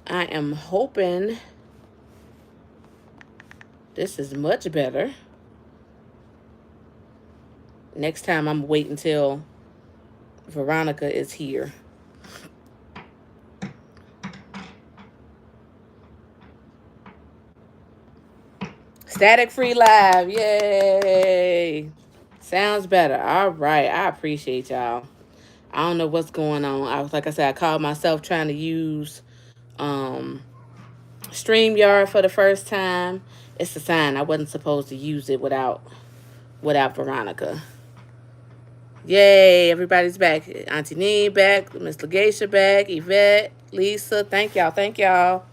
I am hoping this is much better. Next time I'm waiting until Veronica is here. Static free live. Yay. Sounds better. All right. I appreciate y'all. I don't know what's going on. Like I said, I called myself trying to use um StreamYard for the first time. It's a sign I wasn't supposed to use it without Veronica. Yay, everybody's back. Auntie Nee back, Miss Legacia back, Yvette, Lisa. Thank y'all. Thank y'all.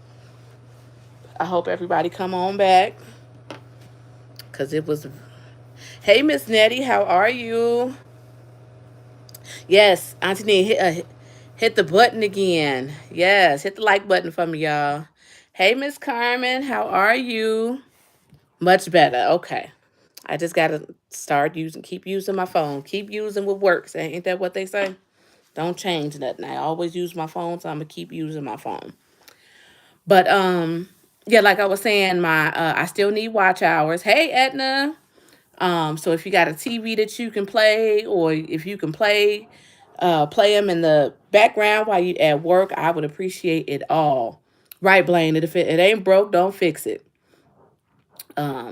I hope everybody come on back. Cause it was Hey Miss Nettie, how are you? Yes, Auntie Nee, hit the button again. Yes, hit the like button for me, y'all. Hey Miss Carmen, how are you? Much better. Okay. I just gotta keep using my phone. Keep using what works. Ain't that what they say? Don't change nothing. I always use my phone, so I'm gonna keep using my phone. But yeah, like I was saying, my I still need watch hours. Hey Edna. So if you got a TV that you can play, or if you can play them in the background while you at work, I would appreciate it all. Right, Blaine. If it ain't broke, don't fix it.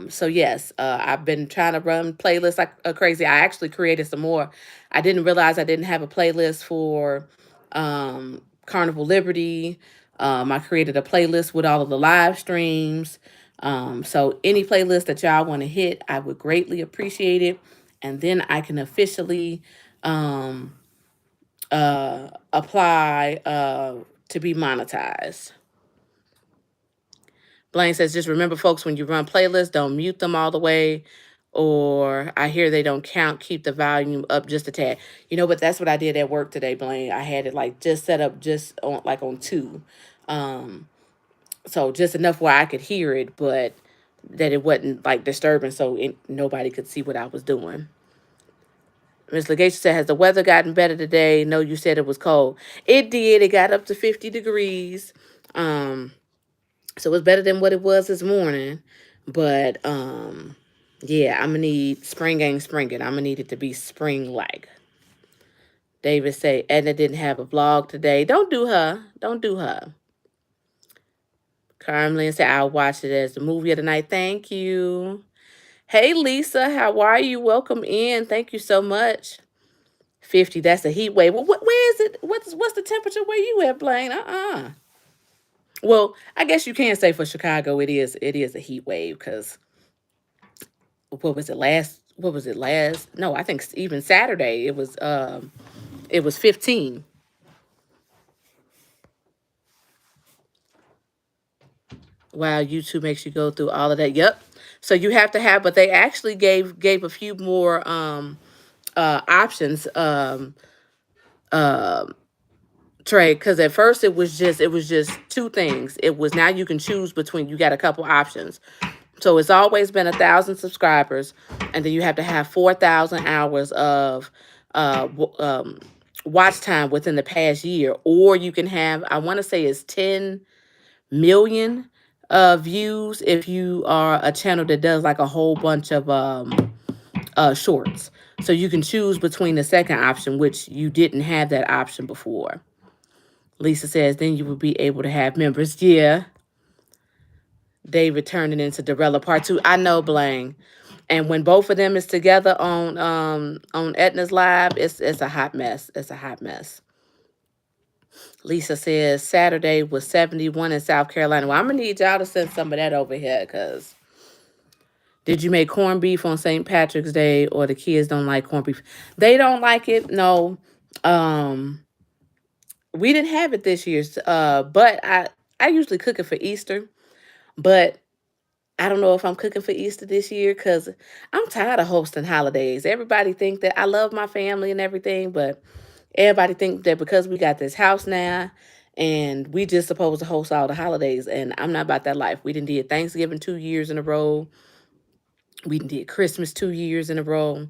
So yes, I've been trying to run playlists like crazy. I actually created some more. I didn't realize I didn't have a playlist for Carnival Liberty. I created a playlist with all of the live streams. So any playlist that y'all want to hit, I would greatly appreciate it. And then I can officially um, apply to be monetized. Blaine says, just remember, folks, when you run playlists, don't mute them all the way. Or I hear they don't count, keep the volume up just a tad. You know, but that's what I did at work today, Blaine. I had it like just set up just on two. Um, so just enough where I could hear it, but that it wasn't like disturbing so nobody could see what I was doing. Ms. Legation said, has the weather gotten better today? No, you said it was cold. It did. It got up to 50 degrees. Um, so it's better than what it was this morning. But yeah, I'm gonna need spring ain't springing. I'm gonna need it to be spring like. David say Edna didn't have a vlog today. Don't do her. Don't do her. Carmelin said I'll watch it as the movie of the night. Thank you. Hey Lisa, how are you? Welcome in. Thank you so much. 50, that's a heat wave. Well, where is it? What's the temperature where you at, Blaine? Well, I guess you can say for Chicago it is a heat wave because what was it last? No, I think even Saturday it was 15. Wow, YouTube makes you go through all of that. Yep. So you have to have, but they actually gave a few more options um Trey, because at first it was just two things. It was now you can choose between, you got a couple options. So it's always been 1,000 subscribers, and then you have to have 4,000 hours of watch time within the past year, or you can have, I want to say it's 10 million views if you are a channel that does like a whole bunch of shorts. So you can choose between the second option, which you didn't have that option before. Lisa says, then you will be able to have members. Yeah. David turning into Dorella Part 2. I know, Blaine. And when both of them is together on Etna's live, it's a hot mess. It's a hot mess. Lisa says Saturday was 71 in South Carolina. Well, I'm gonna need y'all to send some of that over here, because did you make corned beef on St. Patrick's Day, or the kids don't like corned beef? They don't like it. No. We didn't have it this year. But I usually cook it for Easter. But I don't know if I'm cooking for Easter this year because I'm tired of hosting holidays. Everybody think that I love my family and everything, but everybody think that because we got this house now and we just supposed to host all the holidays, and I'm not about that life. We didn't did Thanksgiving 2 years in a row. We did Christmas 2 years in a row.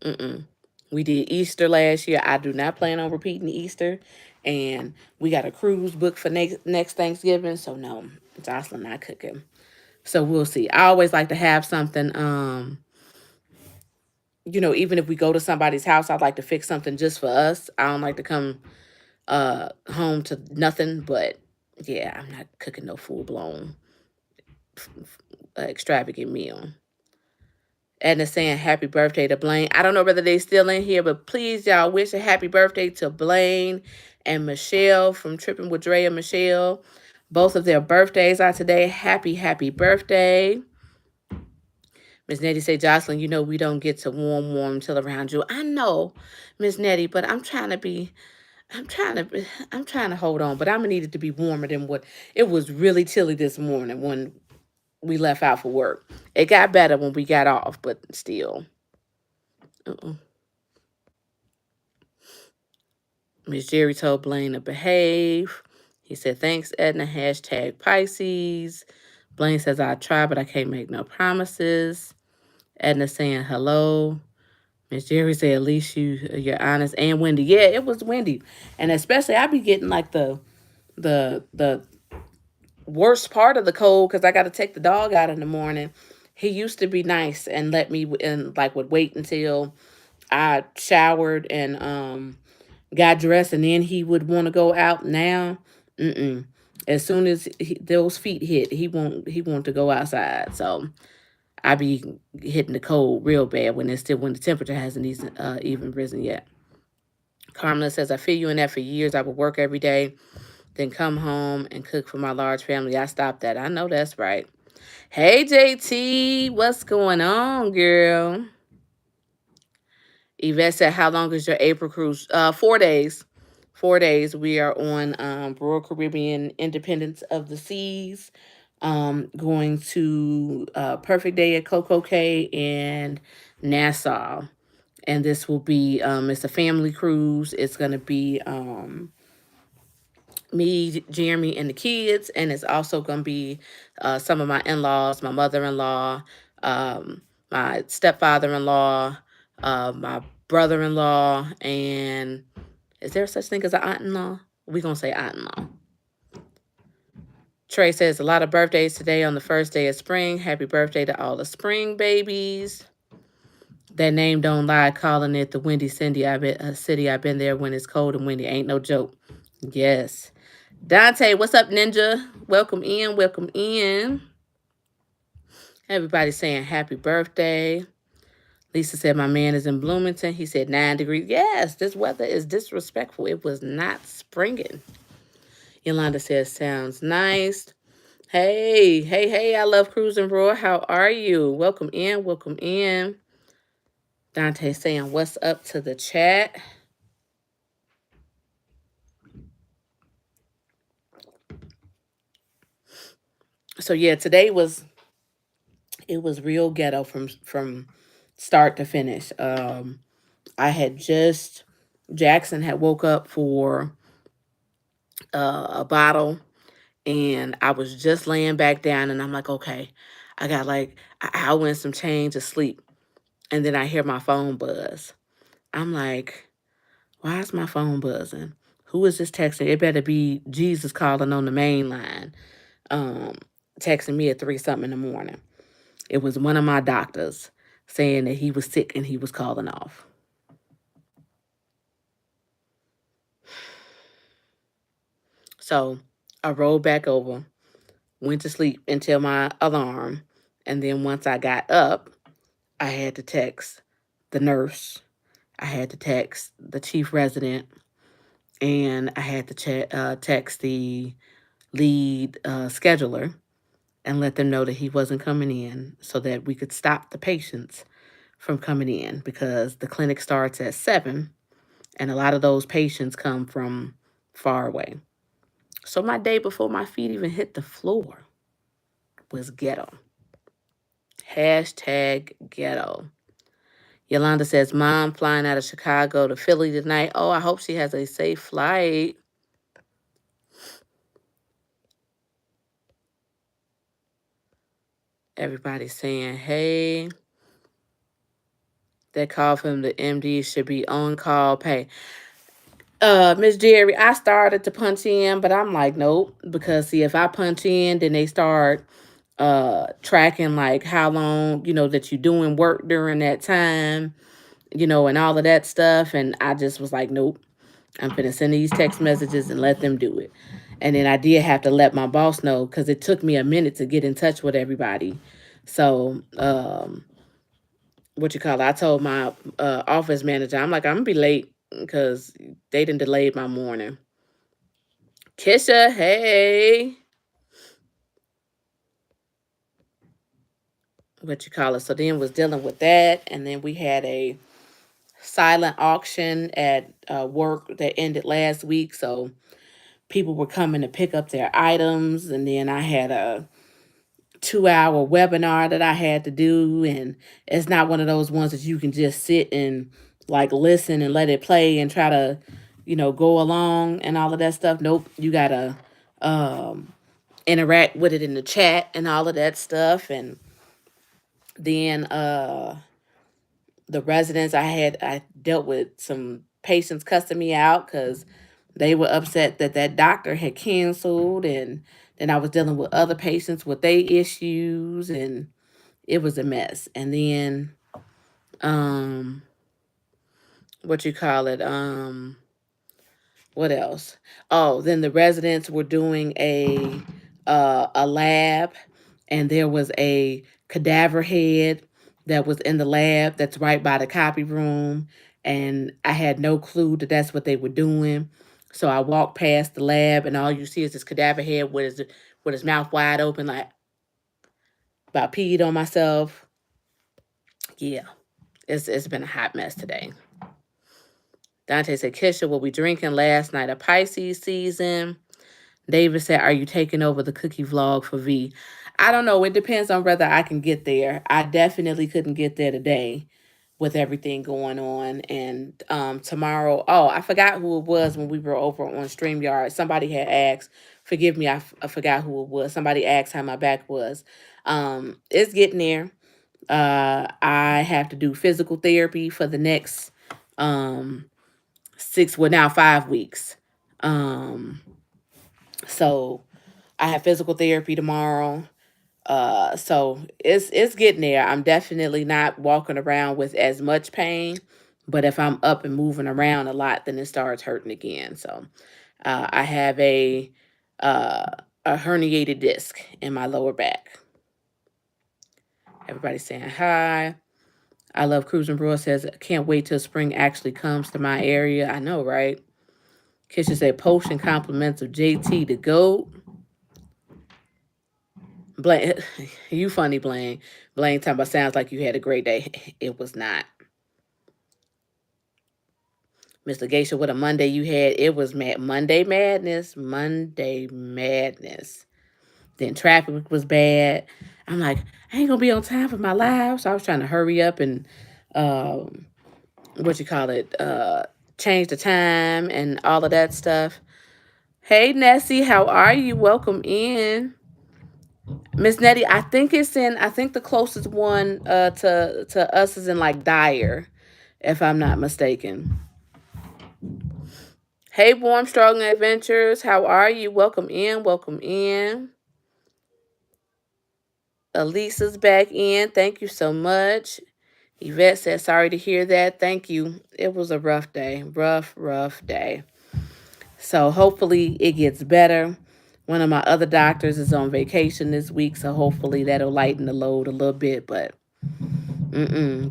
Mm-mm. We did Easter last year. I do not plan on repeating Easter. and we got a cruise booked for next Thanksgiving. So no, Jocelyn not cooking. So we'll see. I always like to have something. Even if we go to somebody's house, I'd like to fix something just for us. I don't like to come home to nothing. But yeah, I'm not cooking no full blown extravagant meal. Edna saying happy birthday to Blaine. I don't know whether they still in here, but please, y'all, wish a happy birthday to Blaine and Michelle from Tripping with Dre and Michelle. Both of their birthdays are today. Happy, happy birthday. Miss Nettie say, Jocelyn, we don't get to warm till around you. I know, Miss Nettie, but I'm trying to hold on, but I'm gonna need it to be warmer than what it was really chilly this morning when we left out for work. It got better when we got off, but still. Miss Jerry told Blaine to behave. He said, thanks, Edna. Hashtag Pisces. Blaine says, I'll try, but I can't make no promises. Edna saying hello. Miss Jerry said, at least you're honest and windy. Yeah, it was windy. And especially I be getting like the worst part of the cold because I got to take the dog out in the morning. He used to be nice and let me and like would wait until I showered and got dressed, and then he would want to go out. Now, as soon as those feet hit, he want to go outside. So I be hitting the cold real bad when the temperature hasn't even risen yet. Carmela says, I feel you in that for years. I would work every day, then come home and cook for my large family. I stopped that. I know that's right. Hey, JT, what's going on, girl? Yvette said, how long is your April cruise? 4 days. 4 days. We are on Royal Caribbean Independence of the Seas. Going to Perfect Day at Coco Cay and Nassau. And this will be, it's a family cruise. It's going to be me, Jeremy, and the kids. And it's also going to be some of my in-laws, my mother-in-law, my stepfather-in-law, my brother-in-law, and is there such thing as an aunt-in-law? We're going to say aunt-in-law. Trey says, a lot of birthdays today on the first day of spring. Happy birthday to all the spring babies. That name don't lie, calling it the Windy City. I've been there when it's cold and windy. Ain't no joke. Yes. Dante, what's up, Ninja? Welcome in. Welcome in. Everybody saying happy birthday. Lisa said, my man is in Bloomington. He said 9 degrees. Yes, this weather is disrespectful. It was not springing. Yolanda says, sounds nice. Hey, I love Cruising Roar. How are you? Welcome in, welcome in. Dante saying, what's up to the chat? So yeah, today was real ghetto from start to finish. Jackson had woke up for a bottle, and I was just laying back down, and I'm like, okay, I got like an hour and some change of sleep. And then I hear my phone buzz. I'm like, why is my phone buzzing? Who is this texting? It better be Jesus calling on the main line, texting me at 3 something in the morning. It was one of my doctors saying that he was sick and he was calling off. So I rolled back over, went to sleep until my alarm. And then once I got up, I had to text the nurse. I had to text the chief resident. And I had to text the lead scheduler and let them know that he wasn't coming in so that we could stop the patients from coming in, because the clinic starts at 7 and a lot of those patients come from far away. So my day before my feet even hit the floor was ghetto. Hashtag ghetto. Yolanda says, Mom flying out of Chicago to Philly tonight. Oh, I hope she has a safe flight. Everybody's saying, hey, that call from the MD should be on call pay. Miss Jerry, I started to punch in, but I'm like, nope, because see, if I punch in, then they start tracking like how long, that you're doing work during that time, and all of that stuff. And I just was like, nope, I'm gonna send these text messages and let them do it. And then I did have to let my boss know because it took me a minute to get in touch with everybody. So, what you call it? I told my office manager, I'm like, I'm gonna be late because they didn't delay my morning. Kisha, hey, what you call it? So then was dealing with that, and then we had a silent auction at work that ended last week. So people were coming to pick up their items, and then I had a 2-hour webinar that I had to do, and it's not one of those ones that you can just sit and like listen and let it play and try to, go along and all of that stuff. Nope, you gotta um, interact with it in the chat and all of that stuff, and then the residents I dealt with some patients cussing me out because they were upset that that doctor had canceled, and then I was dealing with other patients with their issues, and it was a mess. And then um what you call it? What else? Oh, then the residents were doing a lab, and there was a cadaver head that was in the lab that's right by the copy room, and I had no clue that that's what they were doing. So I walked past the lab, and all you see is this cadaver head with his mouth wide open, like about peed on myself. Yeah, it's been a hot mess today. Dante said, Kisha, what we drinking last night? A Pisces season. David said, are you taking over the cookie vlog for V? I don't know. It depends on whether I can get there. I definitely couldn't get there today with everything going on. And tomorrow, oh, I forgot who it was when we were over on StreamYard. Somebody had asked, forgive me, I forgot who it was. Somebody asked how my back was. It's getting there. I have to do physical therapy for the next um, well, now 5 weeks. Um, so I have physical therapy tomorrow. So it's getting there. I'm definitely not walking around with as much pain, but if I'm up and moving around a lot, then it starts hurting again. So I have uh, a herniated disc in my lower back. Everybody's saying hi. I love Cruising Brewer says, can't wait till spring actually comes to my area. I know, right? Kisha said, potion compliments of JT the GOAT. Blaine, you funny, Blaine. Blaine talking about sounds like you had a great day. It was not. Mr. Geisha, what a Monday you had. It was Monday madness. Monday madness. Then traffic was bad. I'm like, I ain't gonna be on time for my live. So I was trying to hurry up and um what you call it, change the time and all of that stuff. Hey Nessie, how are you? Welcome in. Miss Nettie, I think the closest one to us is in like Dyer, if I'm not mistaken. Hey Warm Strong Adventures, how are you? Welcome in, welcome in. Elisa's back in. Thank you so much. Yvette said, sorry to hear that. Thank you. It was a rough day. Rough day. So hopefully it gets better. One of my other doctors is on vacation this week, so hopefully that'll lighten the load a little bit. But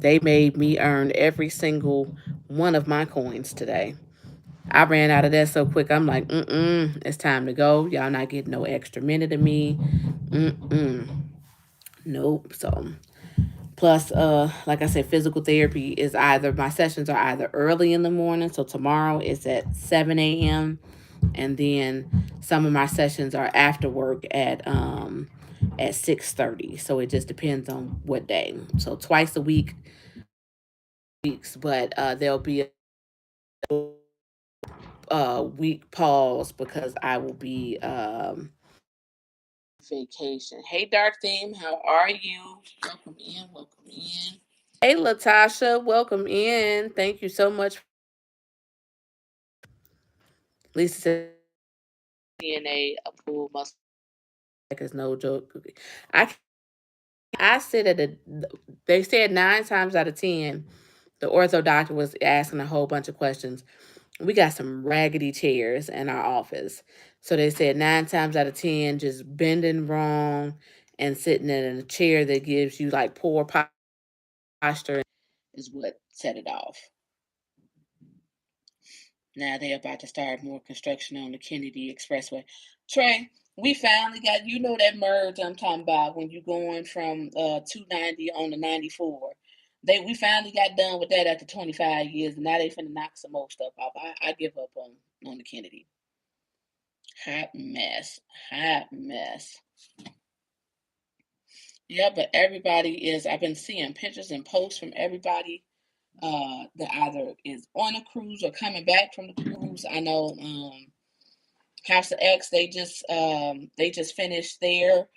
they made me earn every single one of my coins today. I ran out of that so quick. I'm like, it's time to go. Y'all not getting no extra minute of me. Nope. So plus, like I said, physical therapy is either my sessions are either early in the morning. So tomorrow it's at 7 a.m. And then some of my sessions are after work at 6:30. So it just depends on what day. So twice a weeks, but there'll be a week pause because I will be vacation. Hey Dark Theme, how are you? Welcome in, welcome in. Hey Latasha, welcome in. Thank you so much. Lisa said DNA, a pool muscle is no joke. I I sit at a. They said 9 times out of 10, the ortho doctor was asking a whole bunch of questions. We got some raggedy chairs in our office, so they said 9 times out of 10, just bending wrong and sitting in a chair that gives you like poor posture is what set it off. Now they're about to start more construction on the Kennedy Expressway. Trey, we finally got, that merge I'm talking about when you're going from 290 on the 94. We finally got done with that after 25 years, and now they finna knock some more stuff off. I give up on the Kennedy. Hot mess. Hot mess. Yeah, but everybody is, I've been seeing pictures and posts from everybody that either is on a cruise or coming back from the cruise. I know House of X, they just finished their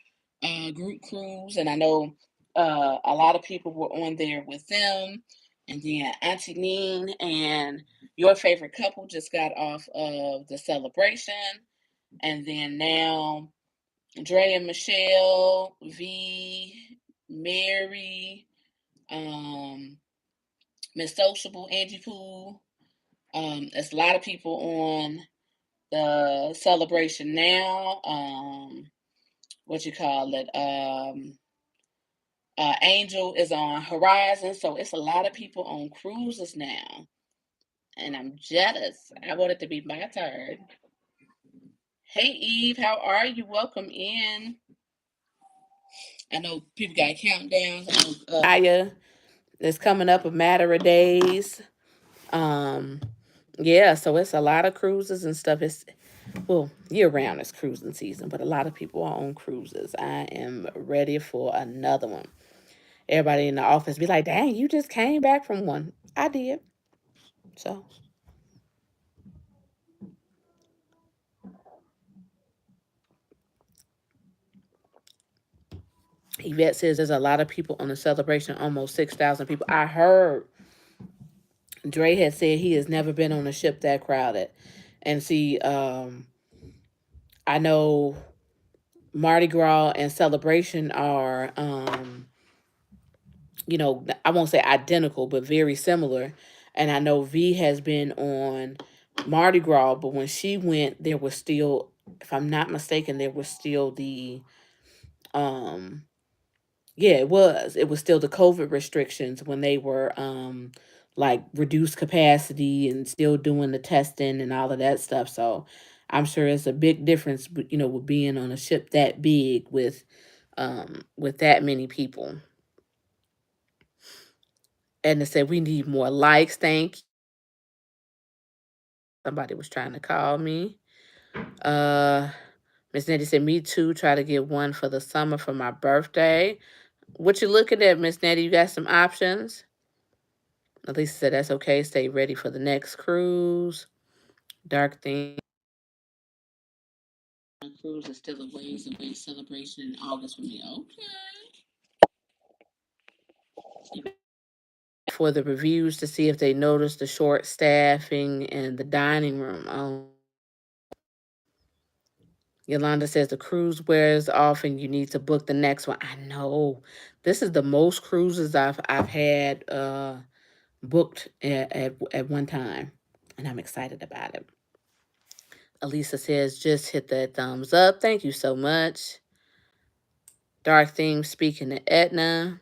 group cruise, and I know a lot of people were on there with them. And then Auntie Neen and your favorite couple just got off of the celebration, and then now Dre and Michelle, V, Mary, Miss Sociable, Angie Pooh. There's a lot of people on the celebration now. What you call it? Angel is on Horizon, so it's a lot of people on cruises now, and I'm jealous. I want it to be my turn. Hey Eve, how are you? Welcome in. I know people got countdowns. I know Aya is coming up a matter of days. Um, yeah, so it's a lot of cruises and stuff. It's well, year round is cruising season, but a lot of people are on cruises. I am ready for another one. Everybody in the office be like, dang, you just came back from one. I did. So Yvette says there's a lot of people on the celebration, almost 6,000 people. I heard Dre had said he has never been on a ship that crowded. And see, I know Mardi Gras and Celebration are, I won't say identical, but very similar. And I know V has been on Mardi Gras, but when she went, there was still, if I'm not mistaken, there was still um, yeah, it was. It was still the COVID restrictions when they were like reduced capacity and still doing the testing and all of that stuff. So I'm sure it's a big difference, with being on a ship that big with that many people. And they said we need more likes. Thank you. Somebody was trying to call me. Uh Miss Nettie said, me too. Try to get one for the summer for my birthday. What you looking at, Miss Nettie? You got some options? Elisa said, that's okay. Stay ready for the next cruise. Dark thing. Cruise is still a ways away. Celebration in August for me. Okay. For the reviews to see if they noticed the short staffing in the dining room. Yolanda says the cruise wears off and you need to book the next one. I know. This is the most cruises I've had booked at one time. And I'm excited about it. Elisa says, just hit that thumbs up. Thank you so much. Dark Theme speaking to Etna.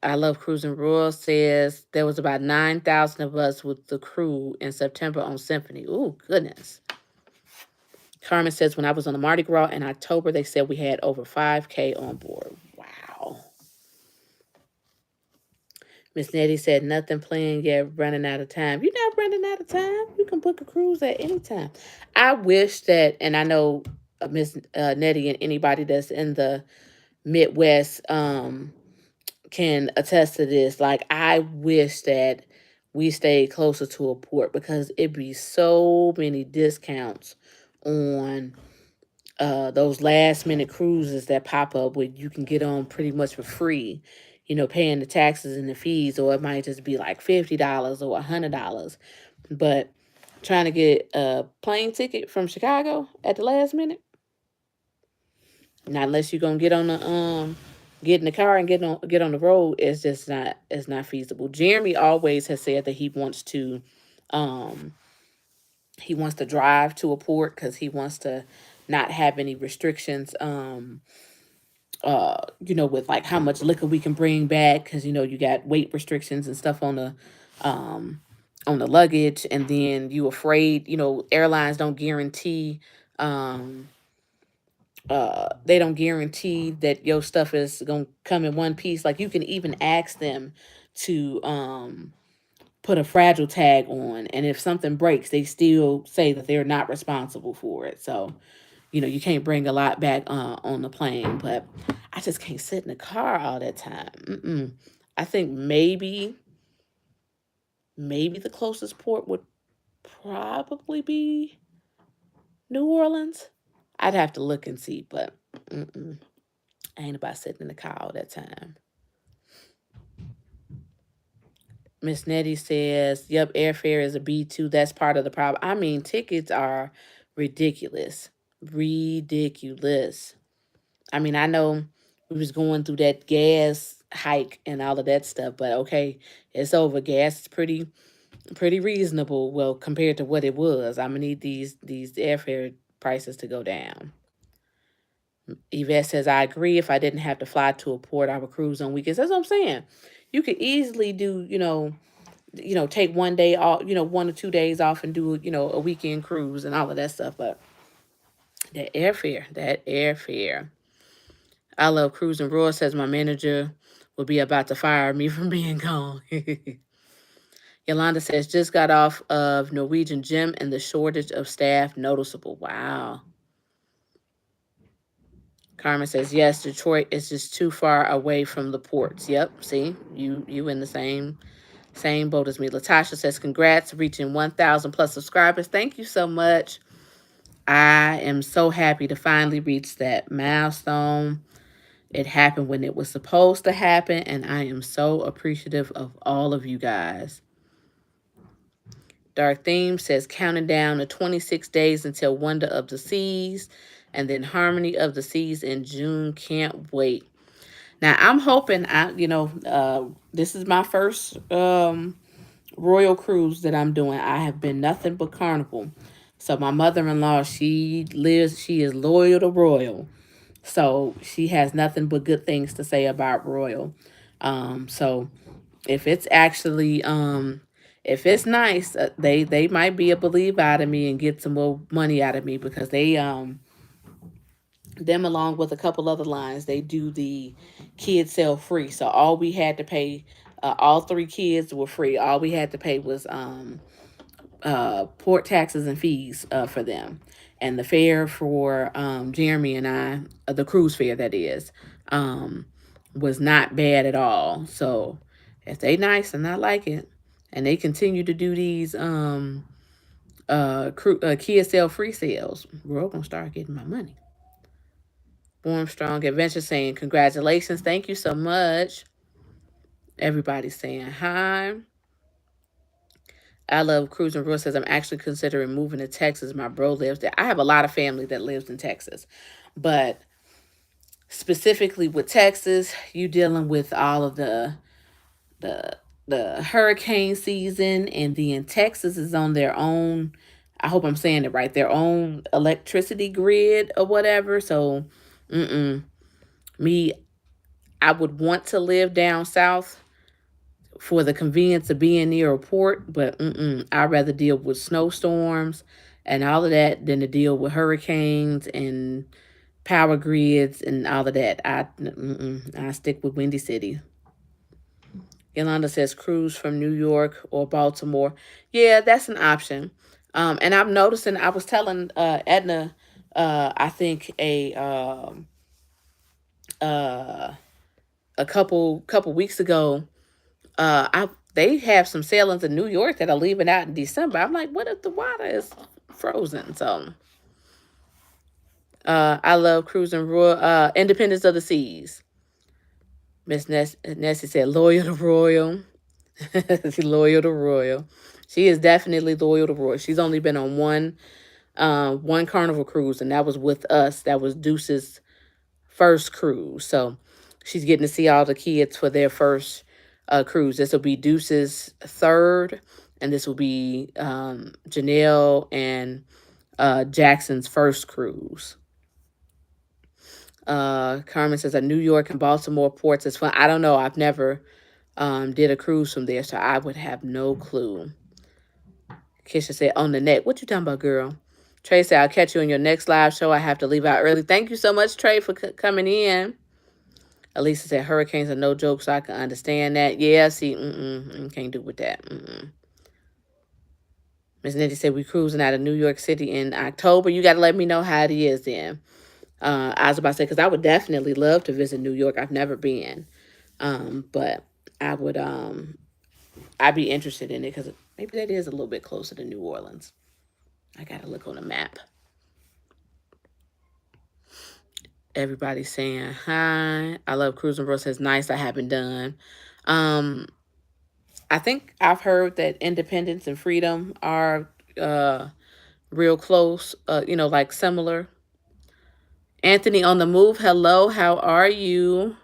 I Love Cruising Royal says there was about 9,000 of us with the crew in September on Symphony. Ooh, goodness. Carmen says, when I was on the Mardi Gras in October, they said we had over 5K on board. Wow. Miss Nettie said, nothing planned yet, running out of time. You're not running out of time. You can book a cruise at any time. I wish that, and I know Miss Nettie and anybody that's in the Midwest can attest to this. Like, I wish that we stayed closer to a port because it'd be so many discounts on those last minute cruises that pop up where you can get on pretty much for free, paying the taxes and the fees, or it might just be like $50 or $100. But trying to get a plane ticket from Chicago at the last minute. Not unless you're gonna get in the car and get on the road. It's not feasible. Jeremy always has said that um he wants to drive to a port because he wants to not have any restrictions, with like how much liquor we can bring back, because you got weight restrictions and stuff um on the luggage. And then you afraid, airlines don't guarantee, um they don't guarantee that your stuff is gonna come in one piece. Like, you can even ask them to put a fragile tag on, and if something breaks, they still say that they're not responsible for it. So you can't bring a lot back on the plane. But I just can't sit in the car all that time. I think maybe the closest port would probably be New Orleans. I'd have to look and see, but I ain't about sitting in the car all that time. Miss Nettie says, "Yep, airfare is a B2. That's part of the problem." I mean, tickets are ridiculous, ridiculous. I mean, I know we was going through that gas hike and all of that stuff, but okay, it's over. Gas is pretty reasonable. Well, compared to what it was, I'm gonna need these airfare prices to go down. Yvette says, "I agree. If I didn't have to fly to a port, I would cruise on weekends." That's what I'm saying. You could easily do, take one day off, 1 or 2 days off, and do, a weekend cruise and all of that stuff. But that airfare. I love cruising. Roy says my manager will be about to fire me from being gone. Yolanda says, just got off of Norwegian Gym and the shortage of staff noticeable. Wow. Carmen says, yes, Detroit is just too far away from the ports. Yep. See, you in the same boat as me. Latasha says, congrats, reaching 1,000 plus subscribers. Thank you so much. I am so happy to finally reach that milestone. It happened when it was supposed to happen, and I am so appreciative of all of you guys. Dark Theme says, counting down to 26 days until Wonder of the Seas, and then Harmony of the Seas in June. Can't wait. Now, I'm hoping, this is my first Royal cruise that I'm doing. I have been nothing but Carnival. So my mother-in-law, she is loyal to Royal. So she has nothing but good things to say about Royal. So if it's actually if it's nice, they might be able to believe out of me and get some more money out of me, because they them, along with a couple other lines, they do the kids sell free. So all we had to pay, all three kids were free. All we had to pay was port taxes and fees for them. And the fare for Jeremy and I, the cruise fare that is, was not bad at all. So if they nice and I like it, and they continue to do these kids sell free sales, we're all gonna start getting my money. Warm Strong Adventure saying, congratulations, thank you so much. Everybody's saying hi. I love cruising. Roy says, I'm actually considering moving to Texas. My bro lives there. I have a lot of family that lives in Texas. But specifically with Texas, you dealing with all of the the hurricane season, and then Texas is on their own, I hope I'm saying it right, their own electricity grid or whatever. So me, I would want to live down south for the convenience of being near a port, but I'd rather deal with snowstorms and all of that than to deal with hurricanes and power grids and all of that. I stick with Windy City. Yolanda says cruise from New York or Baltimore. Yeah, that's an option. And I'm noticing, I was telling Edna, I think a couple weeks ago, they have some sailings in New York that are leaving out in December. I'm like, what if the water is frozen? So I love cruising Royal, Independence of the Seas. Miss Nessie said loyal to Royal. Loyal to Royal. She is definitely loyal to Roy. She's only been on one Carnival cruise, and that was with us. That was Deuce's first cruise. So she's getting to see all the kids for their first cruise. This will be Deuce's third, and this will be Janelle and Jackson's first cruise. Carmen says a New York and Baltimore ports is fun. I don't know. I've never did a cruise from there, so I would have no clue. Kisha said, on the neck. What you talking about, girl? Trey said, I'll catch you on your next live show. I have to leave out early. Thank you so much, Trey, for coming in. Elisa said, hurricanes are no joke, so I can understand that. Yeah, see, can't do with that. Miss Nettie said, we cruising out of New York City in October. You got to let me know how it is then. I was about to say, because I would definitely love to visit New York. I've never been. But I would, I'd be interested in it because maybe that is a little bit closer to New Orleans. I got to look on the map. Everybody's saying hi. I love cruising. Bro says nice. I haven't done. I think I've heard that Independence and Freedom are real close. Like similar. Anthony on the move. Hello. How are you?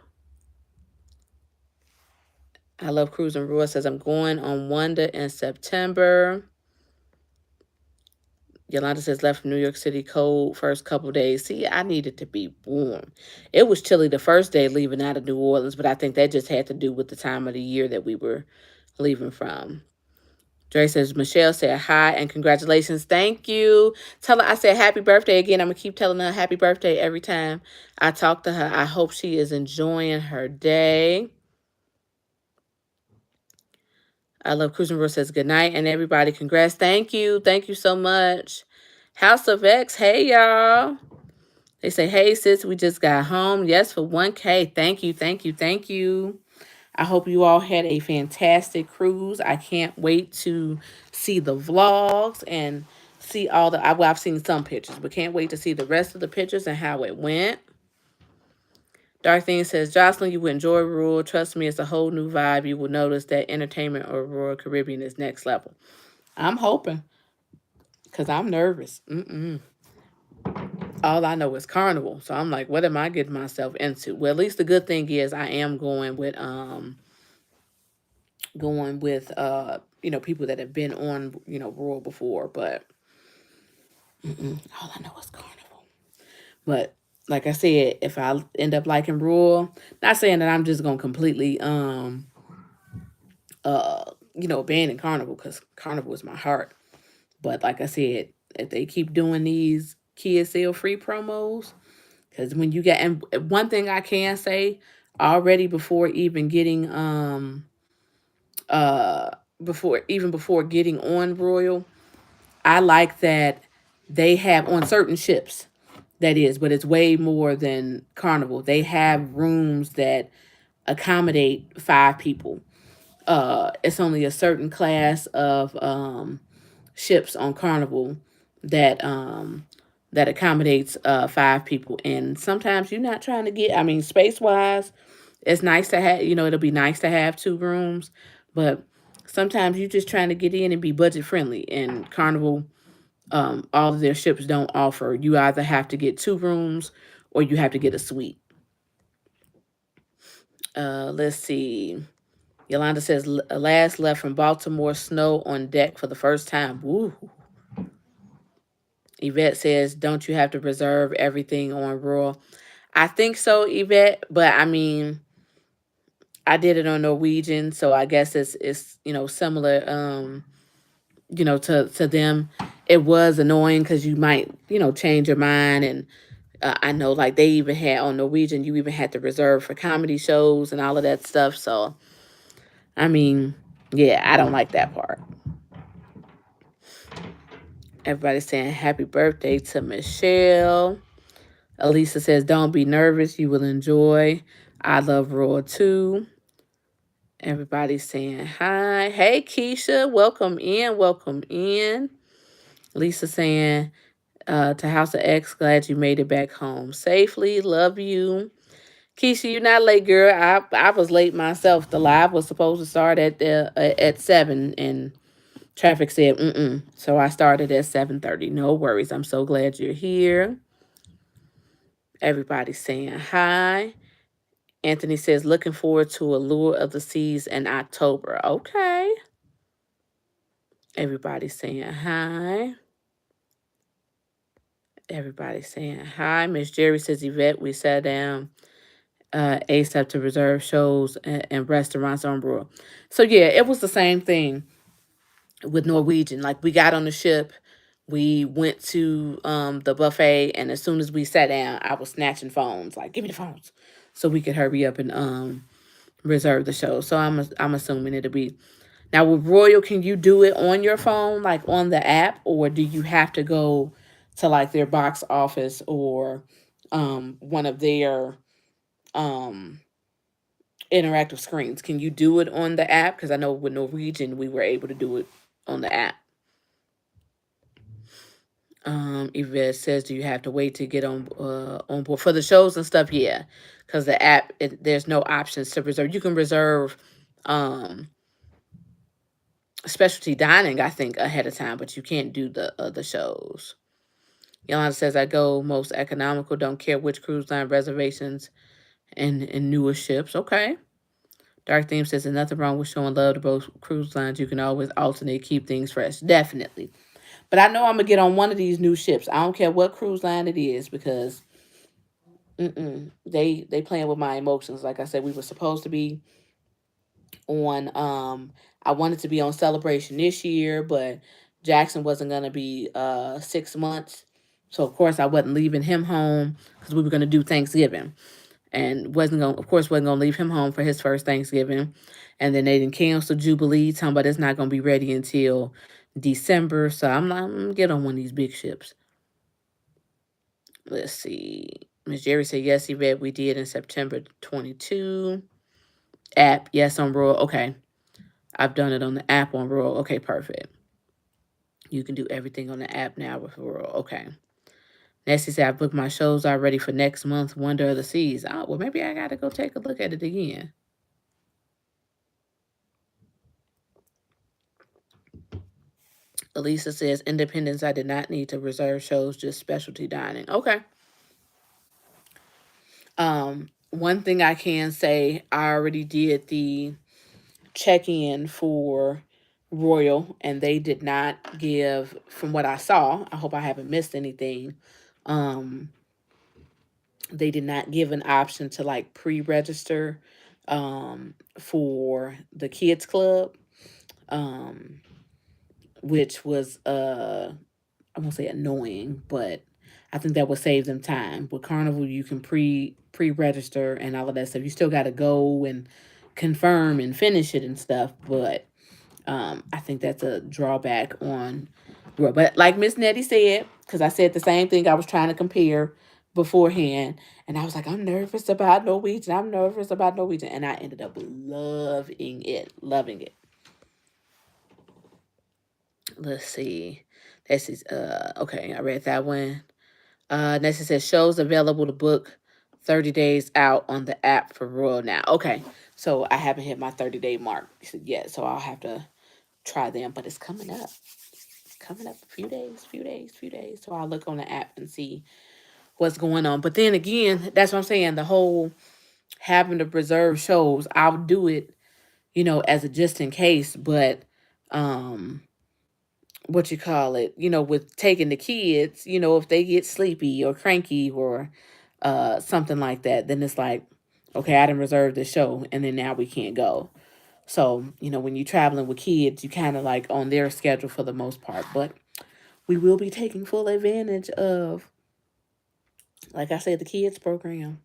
I love cruising. Roy says I'm going on Wonder in September. Yolanda says left from New York City cold first couple days. See, I needed to be warm. It was chilly the first day leaving out of New Orleans, but I think that just had to do with the time of the year that we were leaving from. Dre says, Michelle said hi and congratulations. Thank you. Tell her I said happy birthday again. I'm going to keep telling her happy birthday every time I talk to her. I hope she is enjoying her day. I love Cruising Rule says good night and everybody congrats. Thank you. Thank you so much. House of X. Hey, y'all. They say, hey, sis, we just got home. Yes, for 1K. Thank you. Thank you. Thank you. I hope you all had a fantastic cruise. I can't wait to see the vlogs and see all the, I've seen some pictures, but can't wait to see the rest of the pictures and how it went. Dark Thing says, Jocelyn, you will enjoy Royal. Trust me, it's a whole new vibe. You will notice that entertainment or Royal Caribbean is next level. I'm hoping, because I'm nervous. All I know is Carnival. So I'm like, what am I getting myself into? Well, at least the good thing is I am going with people that have been on, Royal before, but all I know is Carnival. But like I said, if I end up liking Royal, not saying that I'm just gonna completely abandon Carnival, because Carnival is my heart. But like I said, if they keep doing these KSL free promos, because when you get, and one thing I can say already before even getting before getting on Royal, I like that they have on certain ships, that is, but it's way more than Carnival. They have rooms that accommodate 5 people. It's only a certain class of ships on Carnival that accommodates 5 people. And sometimes you're not trying to get, space wise, it's nice to have, it'll be nice to have 2 rooms, but sometimes you're just trying to get in and be budget friendly. And Carnival, all of their ships don't offer. You either have to get 2 rooms or you have to get a suite. Let's see. Yolanda says, last left from Baltimore, snow on deck for the first time. Woo. Yvette says, don't you have to reserve everything on Royal? I think so, Yvette, but I did it on Norwegian, so I guess it's similar to them. It was annoying because you might, change your mind. And I know, like, they even had on Norwegian, you even had to reserve for comedy shows and all of that stuff. So, yeah, I don't like that part. Everybody's saying happy birthday to Michelle. Elisa says, don't be nervous. You will enjoy. I love Royal too. Everybody's saying hi. Hey, Keisha. Welcome in. Welcome in. Lisa saying, to House of X, glad you made it back home safely. Love you. Keisha, you're not late, girl. I was late myself. The live was supposed to start at 7, and Traffic said, mm-mm. So I started at 7:30. No worries. I'm so glad you're here. Everybody's saying hi. Anthony says, looking forward to Allure of the Seas in October. Okay. Everybody's saying hi. Everybody's saying hi. Miss Jerry says, Yvette, we sat down ASAP to reserve shows and restaurants on board. So, yeah, it was the same thing with Norwegian. Like, we got on the ship, we went to the buffet, and as soon as we sat down, I was snatching phones. Like, give me the phones so we could hurry up and reserve the show. So I'm assuming it'll be now with Royal. Can you do it on your phone, like on the app, or do you have to go to like their box office or one of their um interactive screens? Can you do it on the app? Because I know with Norwegian we were able to do it on the app. Yvette says, do you have to wait to get on board for the shows and stuff? Yeah, because the app there's no options to reserve. You can reserve um specialty dining, I think, ahead of time, but you can't do the other shows. Yolanda says, I go most economical, don't care which cruise line reservations and newer ships. Okay. Dark Theme says, there's nothing wrong with showing love to both cruise lines. You can always alternate, keep things fresh. Definitely. But I know I'm going to get on one of these new ships. I don't care what cruise line it is because they playing with my emotions. Like I said, we were supposed to be on I wanted to be on Celebration this year, but Jackson wasn't gonna be 6 months. So of course I wasn't leaving him home because we were gonna do Thanksgiving. And wasn't gonna leave him home for his first Thanksgiving. And then they didn't cancel Jubilee, talking about it's not gonna be ready until December. So I'm gonna get on one of these big ships. Let's see. Miss Jerry said yes, Yvette, we did in September 22. App, yes, on Royal. Okay. I've done it on the app on Royal. Okay, perfect. You can do everything on the app now with Royal. Okay. Nessie said, I booked my shows already for next month, Wonder of the Seas. Oh, well, maybe I got to go take a look at it again. Elisa says, Independence, I did not need to reserve shows, just specialty dining. Okay. One thing I can say, I already did the check-in for Royal, and they did not give, from what I saw, I hope I haven't missed anything, um, they did not give an option to like pre-register for the kids club, um, which was I won't say annoying, but I think that would save them time. With Carnival, you can pre-register and all of that stuff. You still got to go and confirm and finish it and stuff, but I think that's a drawback on. But like Miss Nettie said, because I said the same thing, I was trying to compare beforehand, and I was like, I'm nervous about Norwegian. I'm nervous about Norwegian, and I ended up loving it. Let's see. This is okay. I read that one. Next it says shows available to book 30 days out on the app for Royal now. Okay, so I haven't hit my 30-day mark yet, so I'll have to try them. But it's coming up. Coming up a few days. So I'll look on the app and see what's going on. But then again, that's what I'm saying. The whole having to preserve shows, I'll do it, as a just in case. But um, what you call it, with taking the kids, if they get sleepy or cranky or something like that, then it's like, okay, I didn't reserve the show, and then now we can't go. So, when you're traveling with kids, you kind of like on their schedule for the most part. But we will be taking full advantage of, like I said, the kids program.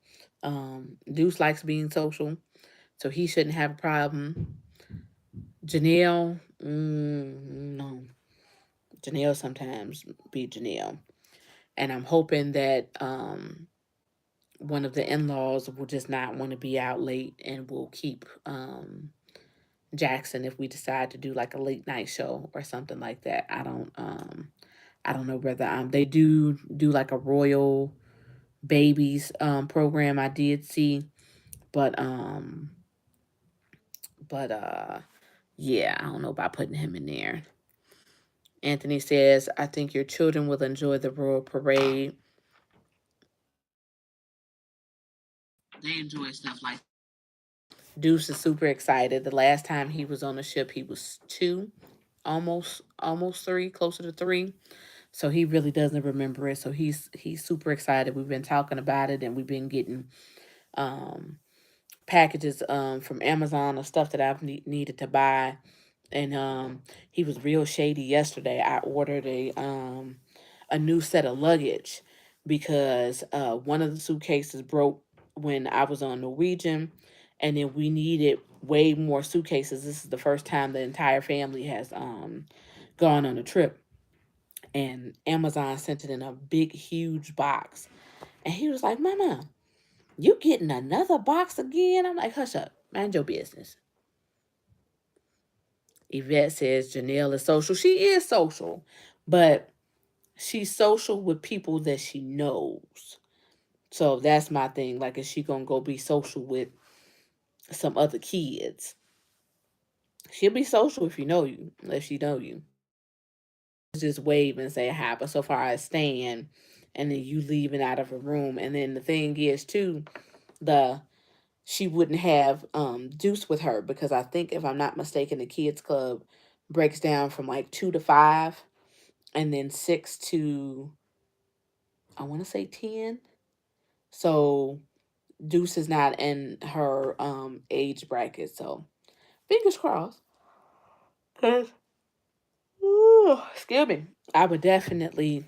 Deuce likes being social, so he shouldn't have a problem. Janelle, no. Janelle sometimes be Janelle. And I'm hoping that one of the in-laws will just not want to be out late and will keep Jackson if we decide to do like a late night show or something like that. I don't know whether they do like a Royal Babies program I did see, but but yeah, I don't know about putting him in there. Anthony says, I think your children will enjoy the Royal Parade. They enjoy stuff like Deuce is super excited. The last time he was on the ship, he was two, almost three, closer to three. So he really doesn't remember it. So he's super excited. We've been talking about it, and we've been getting um packages from Amazon of stuff that I've needed to buy. And he was real shady yesterday. I ordered a new set of luggage because one of the suitcases broke when I was on Norwegian, and then we needed way more suitcases. This is the first time the entire family has gone on a trip, and Amazon sent it in a big, huge box. And he was like, "Mama, you getting another box again?" I'm like, "Hush up, mind your business." Yvette says Janelle is social. She is social, but she's social with people that she knows. So that's my thing. Like, is she gonna go be social with some other kids? She'll be social if you know you, if she know you. Just wave and say hi. But so far as staying, and then you leaving out of a room, and then the thing is too, the she wouldn't have Deuce with her because I think if I'm not mistaken, the kids club breaks down from like 2 to 5, and then 6 to, I want to say 10. So Deuce is not in her age bracket. So fingers crossed. 'Cause, excuse me. I would definitely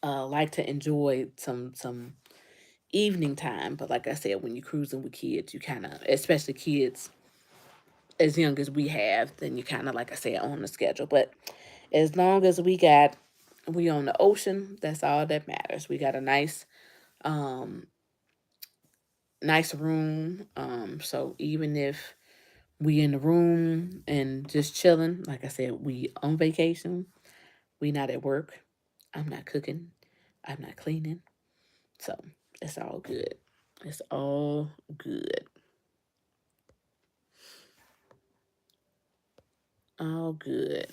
like to enjoy some evening time, but like I said, when you're cruising with kids, you kind of, especially kids as young as we have, then you kind of, like I said, on the schedule. But as long as we on the ocean, that's all that matters. We got a um nice room. So even if we in the room and just chilling, like I said, we on vacation. We not at work. I'm not cooking. I'm not cleaning. So it's all good. It's all good. All good.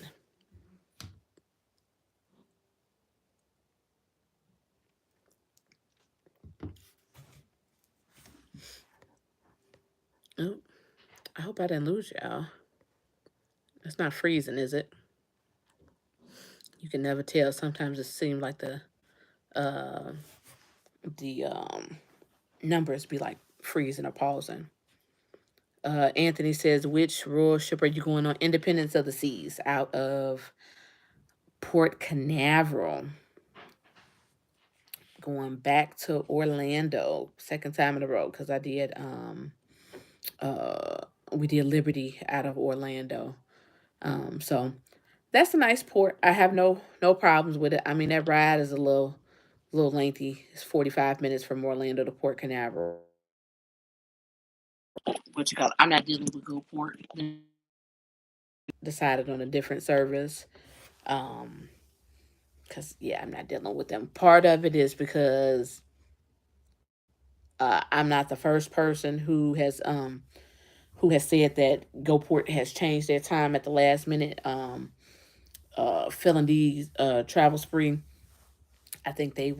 Oh, I hope I didn't lose y'all. It's not freezing, is it? You can never tell. Sometimes it seems like uh the numbers be like freezing or pausing. Anthony says, which royal ship are you going on? Independence of the Seas out of Port Canaveral. Going back to Orlando, second time in a row because I did uh we did Liberty out of Orlando. So that's a nice port. I have no problems with it. I mean that ride is a little lengthy. It's 45 minutes from Orlando to Port Canaveral. What you call it? I'm not dealing with GoPort. Decided on a different service. Um, because yeah, I'm not dealing with them. Part of it is because I'm not the first person who has said that GoPort has changed their time at the last minute. Phil and D's travel spree. I think they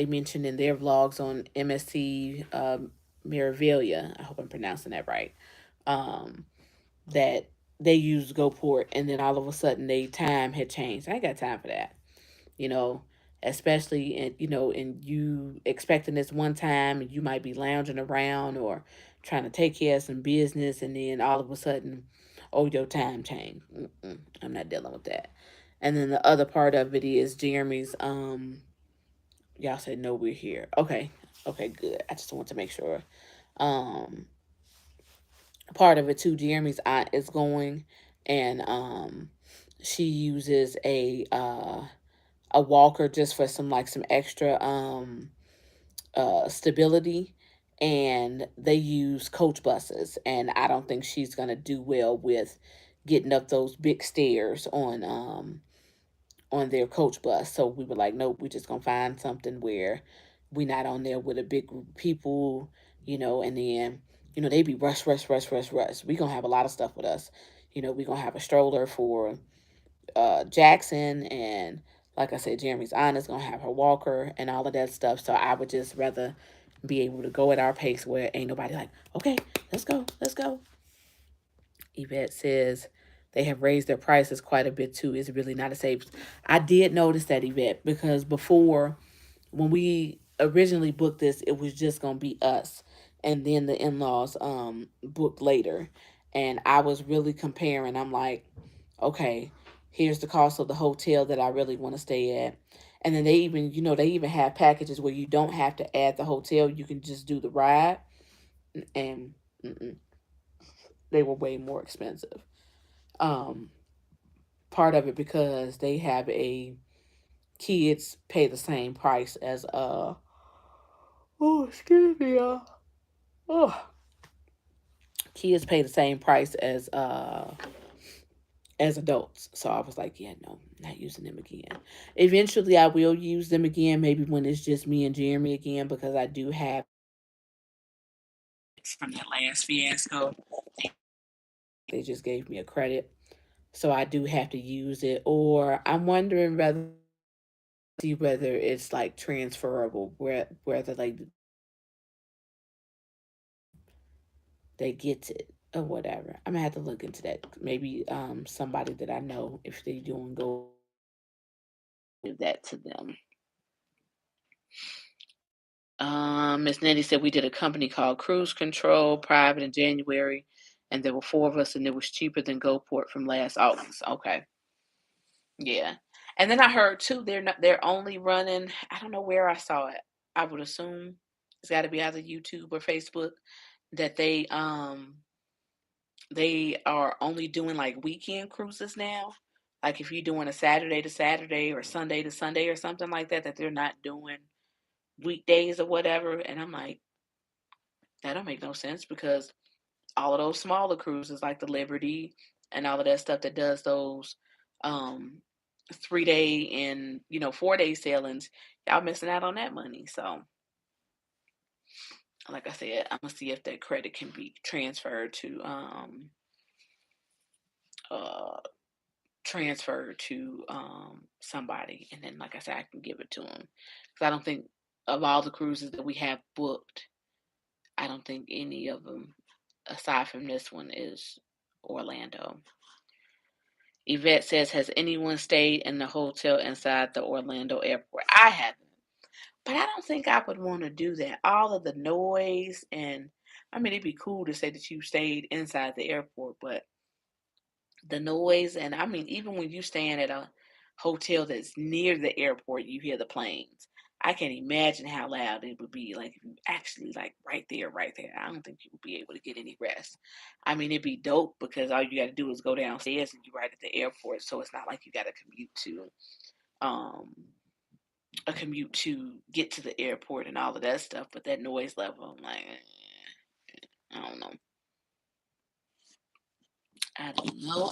mentioned in their vlogs on MSC Miravilia. I hope I'm pronouncing that right. Um, that they used GoPort, and then all of a sudden they time had changed. I ain't got time for that. You know, especially in and you expecting this one time, and you might be lounging around or trying to take care of some business, and then all of a sudden, oh, your time changed. I'm not dealing with that. And then the other part of it is Jeremy's. Y'all said no, we're here. Okay, okay, good. I just want to make sure. Um, Part of it too. Jeremy's aunt is going, and she uses a walker just for some extra stability, and they use coach buses, and I don't think she's gonna do well with getting up those big stairs on their coach bus. So we were like, nope, we're just gonna find something where we not on there with a big group of people, and then they be rush, rush, rush, rush, rush. We gonna have a lot of stuff with us. We gonna have a stroller for Jackson, and like I said, Jeremy's aunt is gonna have her walker and all of that stuff. So I would just rather be able to go at our pace where ain't nobody like, okay, let's go, let's go. Yvette says they have raised their prices quite a bit too. It's really not a savings. I did notice that, Yvette, because before, when we originally booked this, it was just gonna be us, and then the in-laws booked later, and I was really comparing. I'm like, okay, here's the cost of the hotel that I really want to stay at, and then they even, they even have packages where you don't have to add the hotel, you can just do the ride, and mm-mm, they were way more expensive. Um, Part of it because they have a kids pay the same price as oh, excuse me, y'all. Oh, kids pay the same price as adults. So I was like, yeah, no, not using them again. Eventually I will use them again, maybe when it's just me and Jeremy again, because I do have from that last fiasco. They just gave me a credit. So I do have to use it. Or I'm wondering whether see whether it's like transferable, whether they get it or whatever. I'm gonna have to look into that. Maybe somebody that I know, if they doing go give that to them. Miss Nettie said we did a company called Cruise Control Private in January, and there were four of us, and it was cheaper than GoPort from last August. Okay, yeah. And then I heard too, they're only running. I don't know where I saw it. I would assume it's got to be either YouTube or Facebook that they are only doing like weekend cruises now. Like if you're doing a Saturday to Saturday or Sunday to Sunday or something like that, that they're not doing weekdays or whatever. And I'm like, that don't make no sense because all of those smaller cruises like the Liberty and all of that stuff that does those um 3 day and 4 day sailings, y'all missing out on that money. So like I said, I'm gonna see if that credit can be uh transferred to somebody, and then like I said, I can give it to them because I don't think of all the cruises that we have booked, I don't think any of them aside from this one is Orlando. Yvette says, has anyone stayed in the hotel inside the Orlando airport? I haven't, but I don't think I would want to do that. All of the noise, and I mean, it'd be cool to say that you stayed inside the airport, but the noise, and I mean, even when you staying at a hotel that's near the airport, you hear the planes. I can imagine how loud it would be, like if you actually like right there, right there. I don't think you would be able to get any rest. I mean, it'd be dope because all you got to do is go downstairs and you're right at the airport, so it's not like you got to um commute to get to the airport and all of that stuff. But that noise level, I'm like, I don't know. I don't know.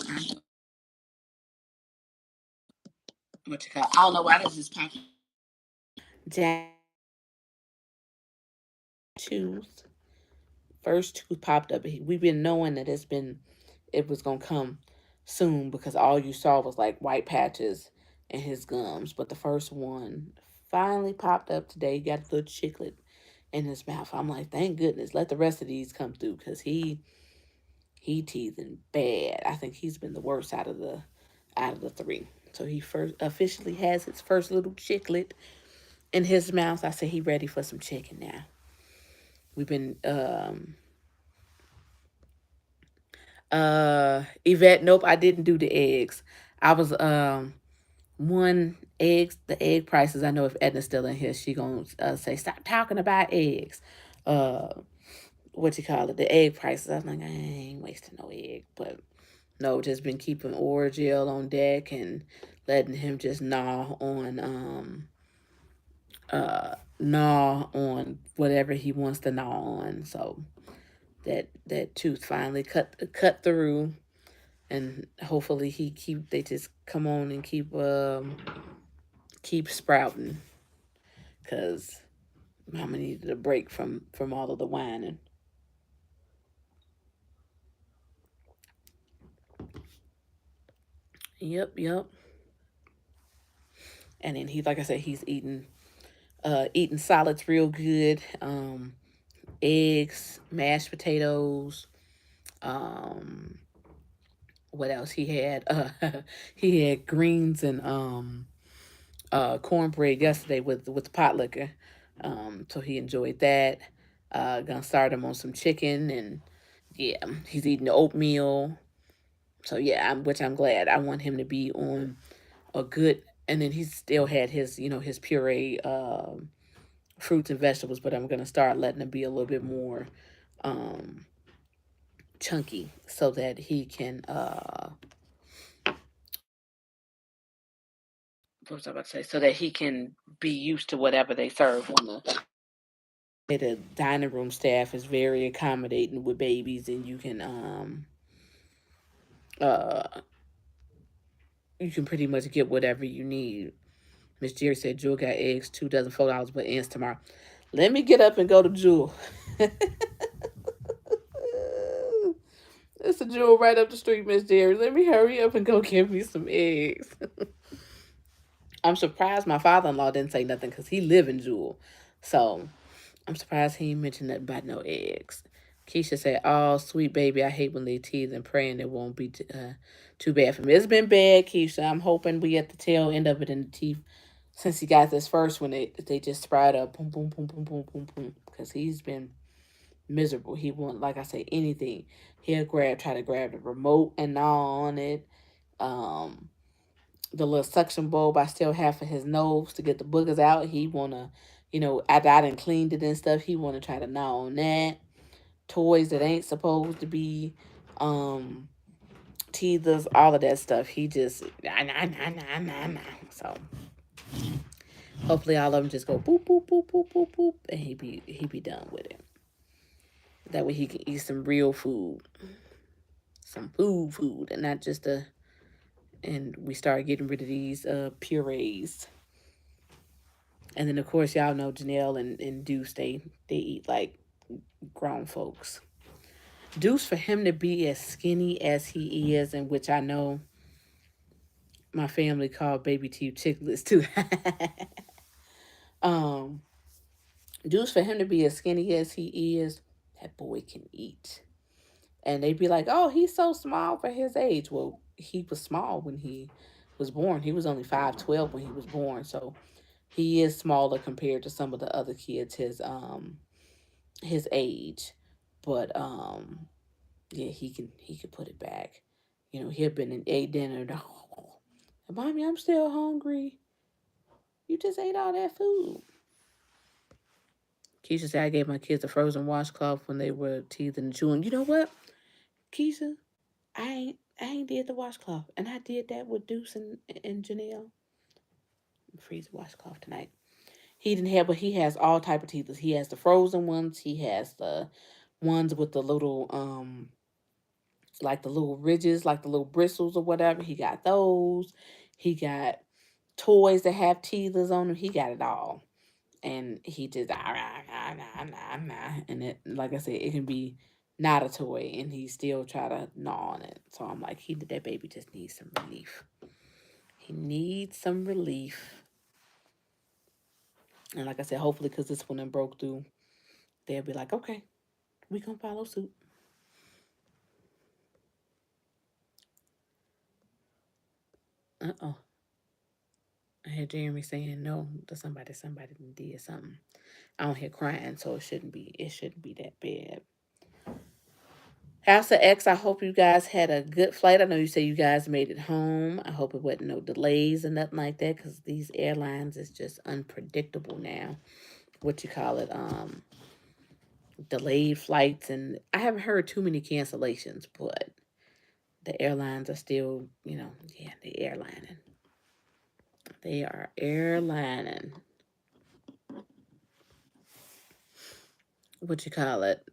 What you call? I don't know why this is popping. Jack tooth. First tooth popped up. We've been knowing that it was gonna come soon because all you saw was like white patches in his gums. But the first one finally popped up today. He got a little chiclet in his mouth. I'm like, thank goodness. Let the rest of these come through because he teething bad. I think he's been the worst out of the three. So he first officially has his first little chiclet in his mouth. I said he ready for some chicken now. We've been Yvette, nope, I didn't do the eggs. I was one eggs, the egg prices. I know if Edna's still in here, she gonna say stop talking about eggs. Uh, what you call it? The egg prices. I'm like, I ain't wasting no egg, but no, just been keeping Orgeal on deck and letting him just gnaw on whatever he wants to gnaw on. So that tooth finally cut through, and hopefully they just come on and keep sprouting, because mama needed a break from all of the whining. Yep, yep. And then he, like I said, he's eating solids real good. Eggs, mashed potatoes. Um, what else he had? He had greens and cornbread yesterday with the pot liquor. So he enjoyed that. Gonna start him on some chicken and yeah, he's eating the oatmeal. So yeah, which I'm glad. I want him to be on a good. And then he still had his, his puree fruits and vegetables, but I'm gonna start letting him be a little bit more um, chunky so that he can. What was I about to say? So that he can be used to whatever they serve on the dining room staff is very accommodating with babies, and uh you can pretty much get whatever you need. Miss Jerry said Jewel got eggs, 2 dozen, $4, but ends tomorrow. Let me get up and go to Jewel. It's a Jewel right up the street, Miss Jerry. Let me hurry up and go get me some eggs. I'm surprised my father-in-law didn't say nothing because he live in Jewel. So I'm surprised he ain't mentioned nothing about no eggs. Keisha said, "Oh, sweet baby, I hate when they tease and praying it won't be too bad for me. It's been bad, Keisha. I'm hoping we at the tail end of it in the teeth. Since he got this first one, they just sprout up, boom, boom, boom, boom, boom, boom, boom. Because he's been miserable. He won't, like I say, anything. He'll try to grab the remote and gnaw on it. Um, the little suction bulb I still have for his nose to get the boogers out. He wanna, after I done cleaned it and stuff, he wanna try to gnaw on that. Toys that ain't supposed to be um teethers, all of that stuff. He just nah nah nah nah nah nah. So hopefully all of them just go boop boop boop boop boop boop and he be done with it. That way he can eat some real food. Some food and not just a and we start getting rid of these purees. And then of course y'all know Janelle and Deuce they eat like grown folks. Deuce for him to be as skinny as he is, and which I know my family called baby teeth chicklets too. um Deuce for him to be as skinny as he is, that boy can eat. And they'd be like, "Oh, he's so small for his age." Well, he was small when he was born. He was only 5'12" when he was born, so he is smaller compared to some of the other kids his age. But yeah, he can put it back. He had been and ate dinner. Mommy, I'm still hungry. You just ate all that food. Keisha said I gave my kids a frozen washcloth when they were teething and chewing. You know what, Keisha? I ain't did the washcloth, and I did that with Deuce and Janelle. Freeze the washcloth tonight. He didn't have, but he has all type of teethers. He has the frozen ones. He has the ones with the little like the little ridges, like the little bristles or whatever. He got those. He got toys that have teethers on them. He got it all. And he just and it, like I said, it can be not a toy and he still try to gnaw on it. So I'm like, that baby just needs some relief. He needs some relief. And like I said, hopefully because this one done broke through, they'll be like, okay, we gonna follow suit. Uh-oh. I hear Jeremy saying no to somebody did something. I don't hear crying, so it shouldn't be that bad. House of X, I hope you guys had a good flight. I know you say you guys made it home. I hope it wasn't no delays and nothing like that because these airlines is just unpredictable now. What you call it? Delayed flights, and I haven't heard too many cancellations, but the airlines are still, yeah, they airlining. They are airlining. What you call it?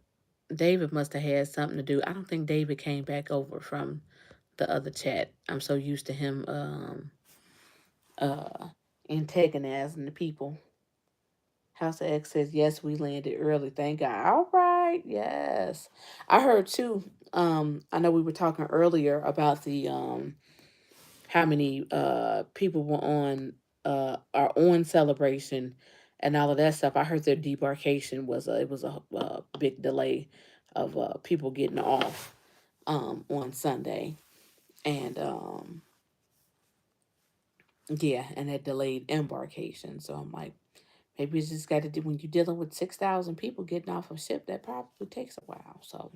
David must have had something to do. I don't think David came back over from the other chat. I'm so used to him uh antagonizing the people. House of X says, yes, we landed early. Thank God. All right, yes. I heard too, I know we were talking earlier about how many people were on are on Celebration and all of that stuff. I heard their debarkation was a big delay of people getting off on Sunday, and yeah, and that delayed embarkation. So I'm like, maybe it's just got to do when you're dealing with 6,000 people getting off a ship. That probably takes a while. So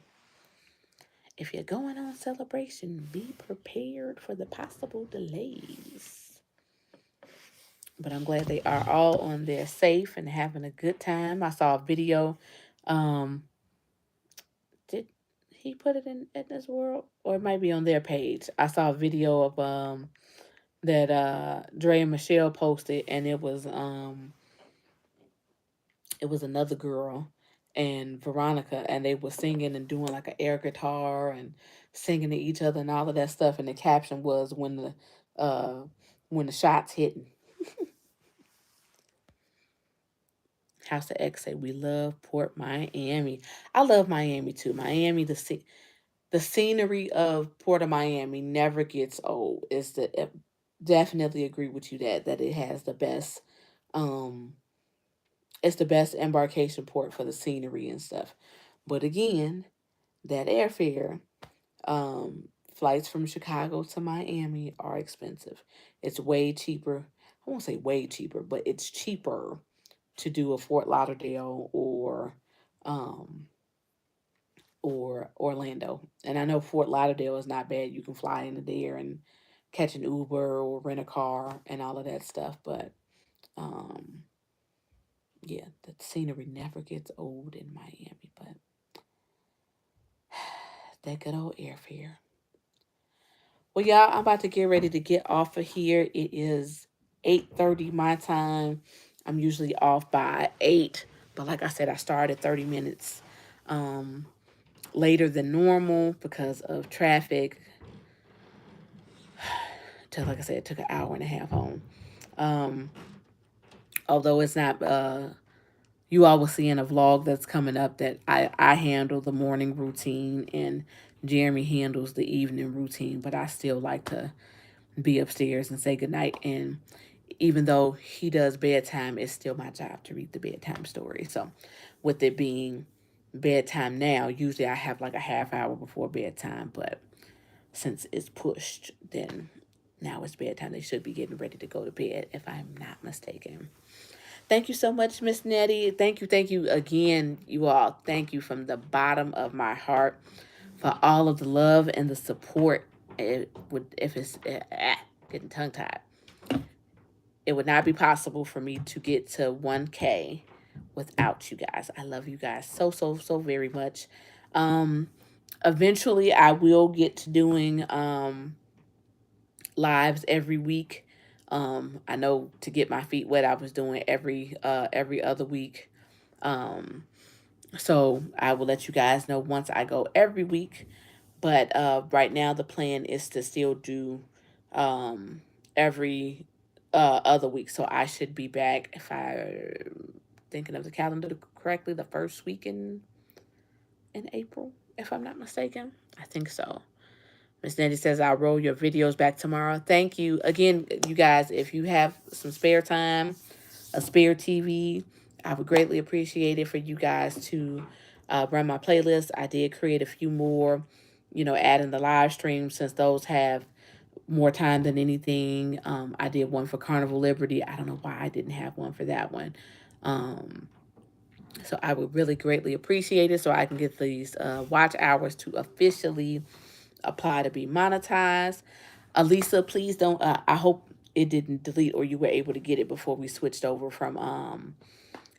if you're going on Celebration, be prepared for the possible delays. But I'm glad they are all on there safe and having a good time. I saw a video. Um, did he put it in Edna's World, or it might be on their page? I saw a video of that Dre and Michelle posted, and it was another girl and Veronica, and they were singing and doing like an air guitar and singing to each other and all of that stuff. And the caption was uh when the shots hitting. House of X say we love Port Miami. I love Miami too. Miami, the scenery of Port of Miami never gets old. Definitely agree with you that it has the best um it's the best embarkation port for the scenery and stuff. But again, that airfare, flights from Chicago to Miami are expensive. It's way cheaper. I won't say way cheaper, but it's cheaper to do a Fort Lauderdale um or Orlando. And I know Fort Lauderdale is not bad. You can fly into there and catch an Uber or rent a car and all of that stuff. But um yeah, the scenery never gets old in Miami. But that good old airfare. Well, y'all, I'm about to get ready to get off of here. It is 8:30 my time. I'm usually off by 8, but like I said, I started 30 minutes um, later than normal because of traffic. Like I said, it took an hour and a half home. Um, Although it's not, you all will see in a vlog that's coming up that I handle the morning routine and Jeremy handles the evening routine, but I still like to be upstairs and say goodnight. And even though he does bedtime, it's still my job to read the bedtime story. So, with it being bedtime now, usually I have like a half hour before bedtime, but since it's pushed, then now it's bedtime. They should be getting ready to go to bed, if I'm not mistaken. Thank you so much, Miss Nettie. Thank you again, you all. Thank you from the bottom of my heart for all of the love and the support. It would, if it's getting tongue tied, it would not be possible for me to get to 1K without you guys. I love you guys so very much. Um, Eventually, I will get to doing lives every week. I know to get my feet wet, I was doing every other week. Um, so I will let you guys know once I go every week. But right now, the plan is to still do every other week. So I should be back, if I'm thinking of the calendar correctly, the first week in April, if I'm not mistaken. I think so. Miss Nettie says, I'll roll your videos back tomorrow. Thank you. Again, you guys, if you have some spare time, a spare TV, I would greatly appreciate it for you guys to run my playlist. I did create a few more, adding the live stream since those have more time than anything. I did one for Carnival Liberty. I don't know why I didn't have one for that one. So I would really greatly appreciate it so I can get these watch hours to officially apply to be monetized. Alisa, please don't. I hope it didn't delete or you were able to get it before we switched over from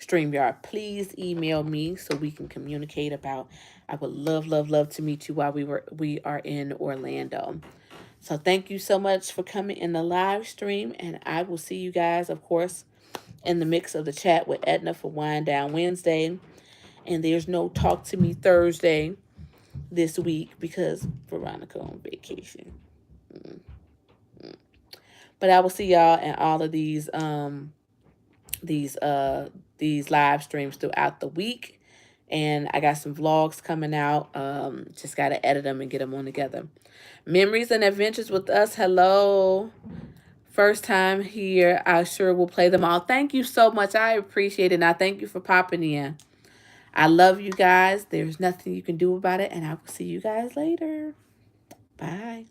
StreamYard. Please email me so we can communicate about. I would love to meet you while we are in Orlando. So thank you so much for coming in the live stream, and I will see you guys, of course, in the mix of the chat with Edna for Wind Down Wednesday. And there's no Talk to Me Thursday this week because Veronica on vacation. But I will see y'all in all of these these live streams throughout the week. And I got some vlogs coming out. Just got to edit them and get them on together. Memories and Adventures with Us. Hello. First time here. I sure will play them all. Thank you so much. I appreciate it. And I thank you for popping in. I love you guys. There's nothing you can do about it. And I will see you guys later. Bye.